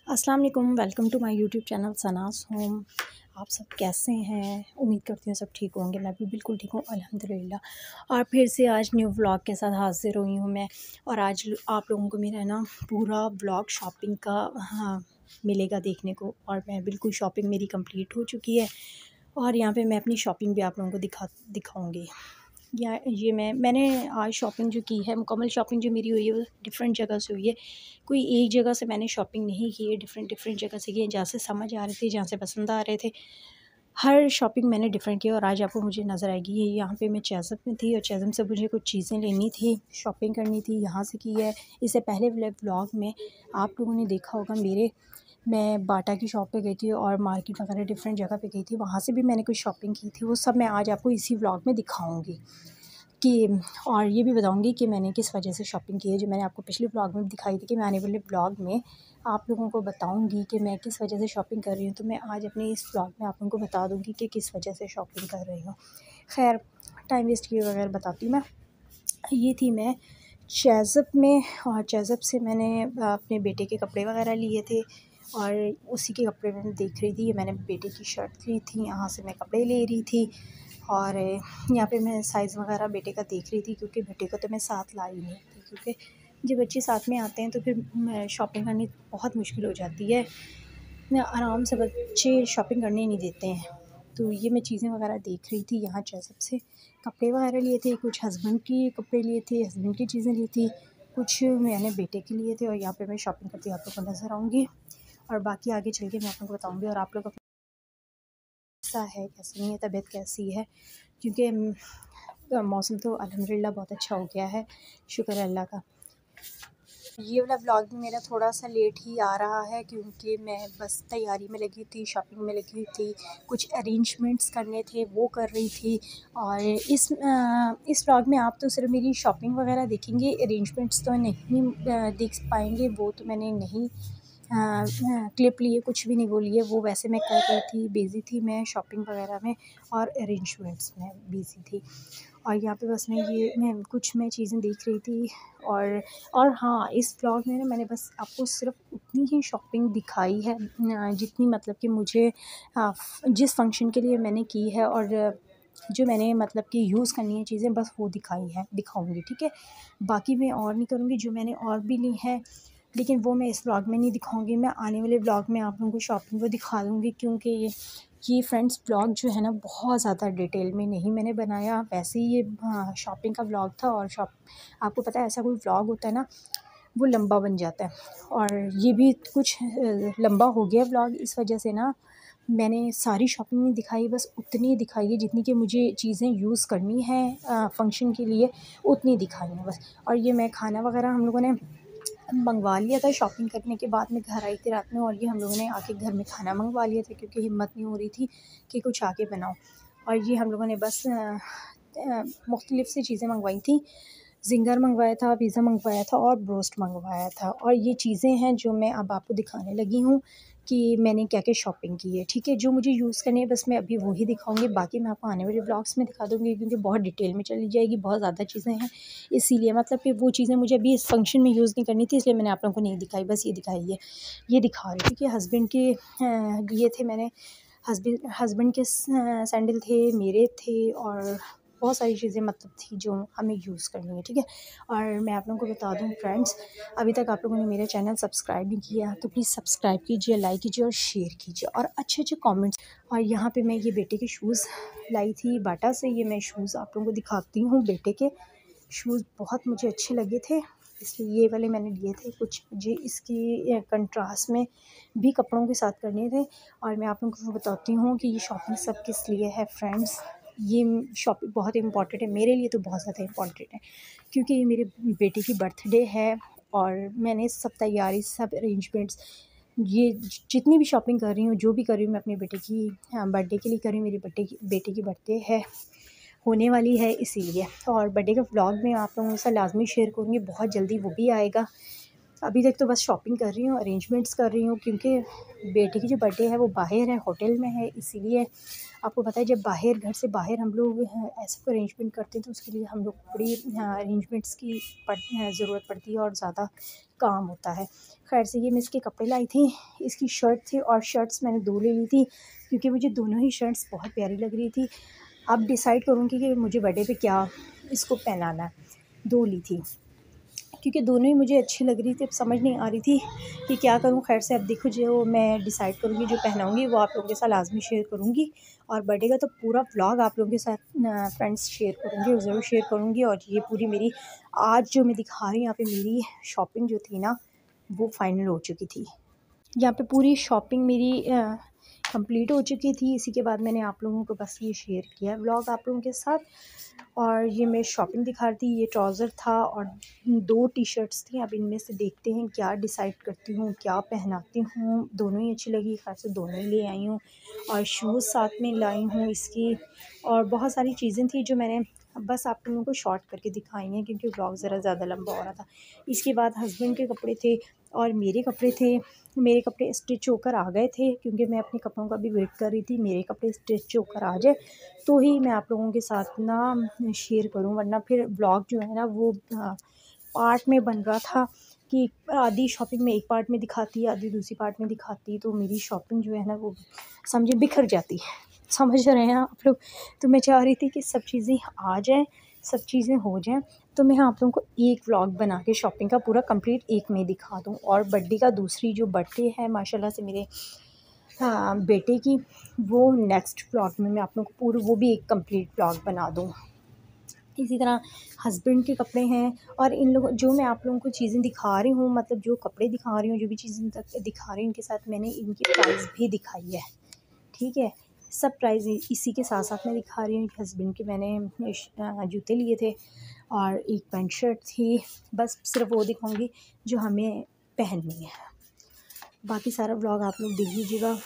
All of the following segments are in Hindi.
अस्सलाम वालेकुम, welcome to my YouTube channel Sana's home. आप सब कैसे हैं? उम्मीद करती हूँ सब ठीक होंगे। मैं भी बिल्कुल ठीक हूँ अल्हम्दुलिल्लाह। और फिर से आज न्यू व्लॉग के साथ हाज़िर हुई हूँ मैं। और आज आप लोगों को मेरा ना पूरा व्लॉग शॉपिंग का मिलेगा देखने को। और मैं बिल्कुल शॉपिंग मेरी कंप्लीट हो चुकी है और यहाँ पे मैं अपनी शॉपिंग भी आप लोगों को दिखाऊँगी। या ये मैंने आज शॉपिंग जो की है, मुकम्मल शॉपिंग जो मेरी हुई है वो डिफरेंट जगह से हुई है। कोई एक जगह से मैंने शॉपिंग नहीं की है, डिफरेंट जगह से की है, जहाँ से समझ आ रहे थे, जहाँ से पसंद आ रहे थे। हर शॉपिंग मैंने डिफरेंट की और आज आपको मुझे नज़र आएगी। ये यहाँ पे मैं चेज़म में थी और चेज़म से मुझे कुछ चीज़ें लेनी थी, शॉपिंग करनी थी, यहाँ से की है। इससे पहले वाले व्लॉग में आप लोगों ने देखा होगा मैं बाटा की शॉप पे गई थी और मार्केट वगैरह डिफरेंट जगह पे गई थी, वहाँ से भी मैंने कुछ शॉपिंग की थी। वो सब मैं आज आपको इसी व्लॉग में दिखाऊंगी कि और ये भी बताऊंगी कि मैंने किस वजह से शॉपिंग की है, जो मैंने आपको पिछले व्लॉग में दिखाई थी कि मैं आने वाले व्लॉग में आप लोगों को बताऊंगी कि मैं किस वजह से शॉपिंग कर रही हूँ। तो मैं आज अपने इस व्लॉग में आप लोगों को बता दूंगी कि किस वजह से शॉपिंग कर रही हूँ। खैर, टाइम वेस्ट किए बगैर बताती हूँ मैं। ये थी मैं चेज़म में और चेज़म से मैंने अपने बेटे के कपड़े वगैरह लिए थे और उसी के कपड़े मैं देख रही थी। ये मैंने बेटे की शर्ट ली थी, यहाँ से मैं कपड़े ले रही थी। और यहाँ पे मैं साइज़ वगैरह बेटे का देख रही थी, क्योंकि बेटे को तो मैं साथ लाई नहीं थी, क्योंकि जब बच्चे साथ में आते हैं तो फिर शॉपिंग करनी बहुत मुश्किल हो जाती है ना। आराम से बच्चे शॉपिंग करने नहीं देते हैं। तो ये मैं चीज़ें वगैरह देख रही थी यहाँ चेज़म से। कपड़े वगैरह लिए थे, कुछ हस्बैंड के कपड़े लिए थे, हस्बैंड की चीज़ें ली थी, कुछ मैंने बेटे के लिए थे। और यहाँ पे मैं शॉपिंग करती आप लोगों को नज़र आऊँगी और बाकी आगे चल के मैं आप लोगों को बताऊँगी। और आप लोग कैसा है, कैसी नहीं है, तबीयत कैसी है, क्योंकि मौसम तो अल्हम्दुलिल्लाह बहुत अच्छा हो गया है, शुक्र है अल्लाह का। ये वाला व्लॉग भी मेरा थोड़ा सा लेट ही आ रहा है, क्योंकि मैं बस तैयारी में लगी थी, शॉपिंग में लगी थी, कुछ अरेंजमेंट्स करने थे वो कर रही थी। और इस व्लॉग में आप तो सिर्फ मेरी शॉपिंग वगैरह देखेंगे, अरेंजमेंट्स तो नहीं देख पाएंगे। वो तो मैंने नहीं क्लिप लिए, कुछ भी नहीं वो लिए। वो वैसे मैं कर रही थी, बिज़ी थी मैं शॉपिंग वगैरह में और अरेंजमेंट्स में बिज़ी थी। और यहाँ पे बस मैं चीज़ें देख रही थी। और हाँ, इस व्लॉग में ना मैंने बस आपको सिर्फ उतनी ही शॉपिंग दिखाई है जितनी मतलब कि मुझे जिस फंक्शन के लिए मैंने की है, और जो मैंने मतलब कि यूज़ करनी है चीज़ें, बस वो दिखाऊंगी, ठीक है। बाकी मैं और नहीं करूँगी। जो मैंने और भी ली है, लेकिन वो मैं इस व्लॉग में नहीं दिखाऊंगी। मैं आने वाले व्लॉग में आप लोगों को शॉपिंग को दिखा दूँगी, क्योंकि ये फ्रेंड्स व्लॉग जो है ना बहुत ज़्यादा डिटेल में नहीं मैंने बनाया। वैसे ही ये शॉपिंग का व्लॉग था। और आपको पता है, ऐसा कोई व्लॉग होता है ना, वो लंबा बन जाता है। और ये भी कुछ लंबा हो गया व्लॉग, इस वजह से ना मैंने सारी शॉपिंग नहीं दिखाई, बस उतनी दिखाई है जितनी कि मुझे चीज़ें यूज़ करनी है फंक्शन के लिए, उतनी दिखाई है बस। और ये मैं खाना वगैरह हम लोगों ने मंगवा लिया था शॉपिंग करने के बाद। मैं घर आई थी रात में और ये हम लोगों ने आके घर में खाना मंगवा लिया था, क्योंकि हिम्मत नहीं हो रही थी कि कुछ आके बनाओ। और ये हम लोगों ने बस मुख्तलिफ़ सी चीज़ें मंगवाई थी। ज़िंगर मंगवाया था, पिज़्ज़ा मंगवाया था और ब्रोस्ट मंगवाया था। और ये चीज़ें हैं जो मैं अब आपको दिखाने लगी हूँ कि मैंने क्या-क्या शॉपिंग की है, ठीक है। जो मुझे यूज़ करनी है बस मैं अभी वही दिखाऊँगी, बाकी मैं आपको आने वाले व्लॉग्स में दिखा दूँगी, क्योंकि बहुत डिटेल में चली जाएगी, बहुत ज़्यादा चीज़ें हैं। इसीलिए मतलब कि वो चीज़ें मुझे अभी इस फंक्शन में यूज़ नहीं करनी थी, इसलिए मैंने आप लोगों को नहीं दिखाई, बस ये दिखाई है। ये दिखा रही थी कि हस्बैंड के लिए थे मैंने, हस्बैंड के सैंडल थे, मेरे थे, और बहुत सारी चीज़ें मतलब थी जो हमें यूज़ करनी है, ठीक है। और मैं आप लोगों को बता दूं फ्रेंड्स, अभी तक आप लोगों ने मेरा चैनल सब्सक्राइब नहीं किया तो प्लीज़ सब्सक्राइब कीजिए, लाइक कीजिए और शेयर कीजिए, और अच्छे अच्छे कमेंट्स। और यहाँ पे मैं ये बेटे के शूज़ लाई थी बाटा से। ये मैं शूज़ आप लोगों को दिखाती हूँ। बेटे के शूज़ बहुत मुझे अच्छे लगे थे, इसलिए ये वाले मैंने लिए थे। कुछ मुझे इसकी कंट्रास्ट में भी कपड़ों के साथ करने थे। और मैं आप लोगों को बताती हूँ कि ये शॉपिंग सब किस लिए है फ्रेंड्स। ये शॉपिंग बहुत इम्पॉर्टेंट है मेरे लिए, तो बहुत ज़्यादा इम्पॉर्टेंट है, क्योंकि ये मेरे बेटे की बर्थडे है। और मैंने सब तैयारी, सब अरेंजमेंट्स, ये जितनी भी शॉपिंग कर रही हूँ, जो भी कर रही हूँ, मैं अपने बेटे की बर्थडे के लिए कर रही हूँ। मेरे बेटे की बर्थडे है, होने वाली है, इसीलिए। और बर्थडे का व्लॉग मैं आप लोगों के साथ लाजमी शेयर करूँगी, बहुत जल्दी वो भी आएगा। अभी तक तो बस शॉपिंग कर रही हूँ, अरेंजमेंट्स कर रही हूँ, क्योंकि बेटे की जो बर्थडे है वो बाहर है, होटल में है, इसीलिए आपको पता है जब बाहर घर से बाहर हम लोग ऐसे कोई अरेंजमेंट करते हैं तो उसके लिए हम लोग बड़ी अरेंजमेंट्स की ज़रूरत पड़ती है और ज़्यादा काम होता है। खैर से ये मैं इसके कपड़े लाई थी, इसकी शर्ट थी और शर्ट्स मैंने 2 ले ली थी क्योंकि मुझे दोनों ही शर्ट्स बहुत प्यारी लग रही थी। अब डिसाइड करूँगी कि मुझे बर्थडे पे क्या इसको पहनाना है। 2 ली थी क्योंकि दोनों ही मुझे अच्छी लग रही थी, अब समझ नहीं आ रही थी कि क्या करूँ। खैर से अब देखो जो मैं डिसाइड करूँगी, जो पहनाऊँगी वो आप लोगों के साथ लाज़मी शेयर करूँगी, और बर्थडे का तो पूरा व्लॉग आप लोगों के साथ फ्रेंड्स शेयर करूँगी, और ज़रूर शेयर करूँगी। और ये पूरी मेरी आज जो मैं दिखा रही हूँ यहाँ पे मेरी शॉपिंग जो थी ना वो फ़ाइनल हो चुकी थी। यहाँ पे पूरी शॉपिंग मेरी कंप्लीट हो चुकी थी। इसी के बाद मैंने आप लोगों को बस ये शेयर किया व्लॉग आप लोगों के साथ। और ये मैं शॉपिंग दिखा रही थी, ये ट्राउज़र था और 2 टी-शर्ट्स थी। अब इनमें से देखते हैं क्या डिसाइड करती हूँ, क्या पहनाती हूँ। दोनों ही अच्छी लगी, ख़ास से दोनों ही ले आई हूँ, और शूज़ साथ में लाई हूँ इसकी। और बहुत सारी चीज़ें थी जो मैंने बस आप लोगों को शॉर्ट करके दिखाई हैं क्योंकि व्लॉग ज़रा ज़्यादा लंबा हो रहा था। इसके बाद हस्बैंड के कपड़े थे और मेरे कपड़े थे। मेरे कपड़े स्टिच होकर आ गए थे क्योंकि मैं अपने कपड़ों का भी वेट कर रही थी, मेरे कपड़े स्टिच होकर आ जाए तो ही मैं आप लोगों के साथ ना शेयर करूं, वरना फिर ब्लॉग जो है ना वो पार्ट में बन रहा था कि आधी शॉपिंग में एक पार्ट में दिखाती, आधी दूसरी पार्ट में दिखाती, तो मेरी शॉपिंग जो है ना वो समझे बिखर जाती। समझ रहे हैं आप लोग? तो मैं चाह रही थी कि सब चीज़ें आ जाएँ, सब चीज़ें हो जाएँ, तो मैं आप लोगों को एक व्लॉग बना के शॉपिंग का पूरा कंप्लीट एक में दिखा दूँ। और बर्थडे का दूसरी जो बर्थडे है माशाल्लाह से मेरे बेटे की, वो नेक्स्ट व्लॉग में मैं आप लोगों को पूरा वो भी एक कंप्लीट व्लॉग बना दूँ। इसी तरह हस्बैंड के कपड़े हैं, और इन लोगों जो मैं आप लोगों को चीज़ें दिखा रही हूँ, मतलब जो कपड़े दिखा रही हूँ, जो भी चीज़ें दिखा रही हूँ, इनके साथ मैंने इनकी प्राइस भी दिखाई है, ठीक है? सब प्राइस इसी के साथ साथ मैं दिखा रही हूँ। हस्बैंड के मैंने जूते लिए थे और एक पैंट शर्ट थी, बस सिर्फ वो दिखाऊंगी जो हमें पहननी है। बाकी सारा व्लॉग आप लोग देख लीजिएगा।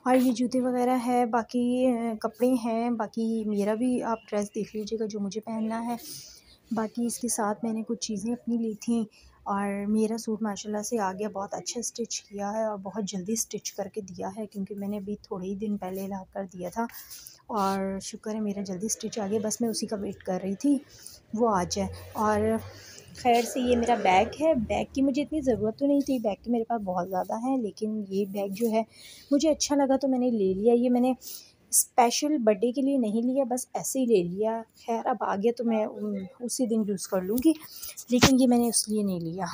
और ये जूते वगैरह है, बाकी कपड़े हैं, बाकी मेरा भी आप ड्रेस देख लीजिएगा जो मुझे पहनना है। बाकी इसके साथ मैंने कुछ चीज़ें अपनी ली थी, और मेरा सूट माशाल्लाह से आ गया, बहुत अच्छा स्टिच किया है और बहुत जल्दी स्टिच करके दिया है क्योंकि मैंने अभी थोड़े ही दिन पहले ला कर दिया था, और शुक्र है मेरा जल्दी स्टिच आ गया। बस मैं उसी का वेट कर रही थी वो आ जाए। और खैर से ये मेरा बैग है, बैग की मुझे इतनी ज़रूरत तो नहीं थी, बैग तो मेरे पास बहुत ज़्यादा है, लेकिन ये बैग जो है मुझे अच्छा लगा तो मैंने ले लिया। ये मैंने स्पेशल बर्थडे के लिए नहीं लिया, बस ऐसे ही ले लिया। खैर अब आ गया तो मैं उसी दिन यूज़ कर लूँगी, लेकिन ये मैंने इसलिए नहीं लिया।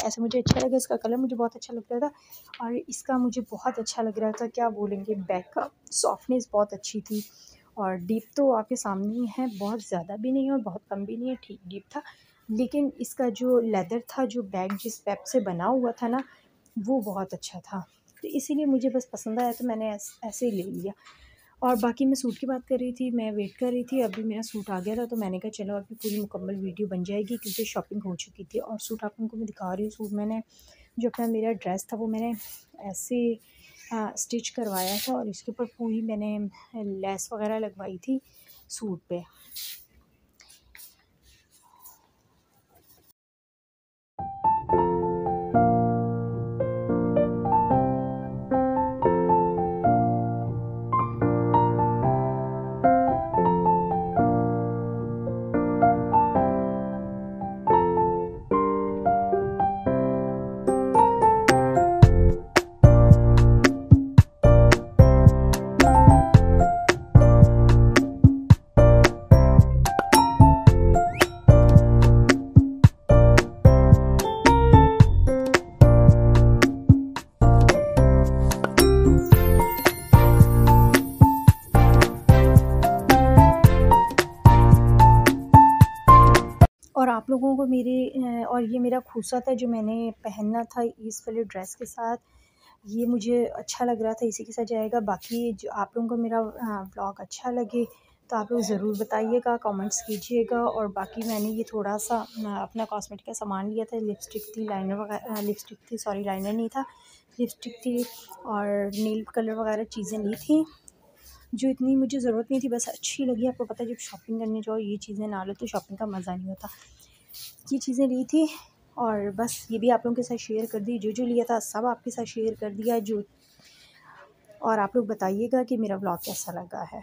ऐसे मुझे अच्छा लगा, इसका कलर मुझे बहुत अच्छा लग रहा था और इसका मुझे बहुत अच्छा लग रहा था, क्या बोलेंगे, बैग का सॉफ्टनेस बहुत अच्छी थी। और डीप तो आपके सामने ही है, बहुत ज़्यादा भी नहीं है और बहुत कम भी नहीं है, ठीक डीप था। लेकिन इसका जो लेदर था, जो बैग जिस टाइप से बना हुआ था ना, वो बहुत अच्छा था, तो इसीलिए मुझे बस पसंद आया तो मैंने ऐसे ही ले लिया। और बाकी मैं सूट की बात कर रही थी, मैं वेट कर रही थी, अभी मेरा सूट आ गया था तो मैंने कहा चलो अभी पूरी मुकम्मल वीडियो बन जाएगी क्योंकि शॉपिंग हो चुकी थी। और सूट आप लोगों को मैं दिखा रही हूँ, सूट मैंने जो अपना मेरा ड्रेस था वो मैंने ऐसे स्टिच करवाया था और इसके ऊपर पूरी मैंने लेस वगैरह लगवाई थी सूट पे। और आप लोगों को मेरे और ये मेरा खूसा था जो मैंने पहनना था इस वाले ड्रेस के साथ, ये मुझे अच्छा लग रहा था, इसी के साथ जाएगा। बाकी जो आप लोगों को मेरा व्लॉग अच्छा लगे तो आप लोग ज़रूर बताइएगा, कमेंट्स कीजिएगा। और बाकी मैंने ये थोड़ा सा अपना कॉस्मेटिक का सामान लिया था, लिपस्टिक थी, लाइनर वगैरह, लिपस्टिक थी, सॉरी लाइनर नहीं था, लिपस्टिक थी और नेल कलर वगैरह चीज़ें ली थी जो इतनी मुझे ज़रूरत नहीं थी, बस अच्छी लगी। आपको पता है जब शॉपिंग करने जाओ ये चीज़ें ना लो तो शॉपिंग का मज़ा नहीं होता। ये चीज़ें ली थी और बस ये भी आप लोगों के साथ शेयर कर दी। जो लिया था सब आपके साथ शेयर कर दिया। और आप लोग बताइएगा कि मेरा व्लॉग कैसा लगा है।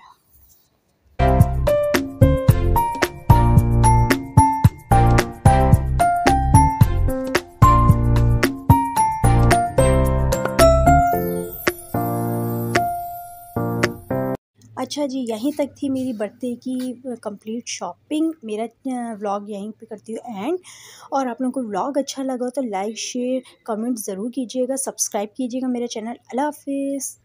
अच्छा जी, यहीं तक थी मेरी बर्थडे की कंप्लीट शॉपिंग। मेरा व्लॉग यहीं पे करती हूँ एंड। और आप लोगों को व्लॉग अच्छा लगा तो लाइक शेयर कमेंट ज़रूर कीजिएगा, सब्सक्राइब कीजिएगा मेरा चैनल। अल्लाह हाफ़िज़।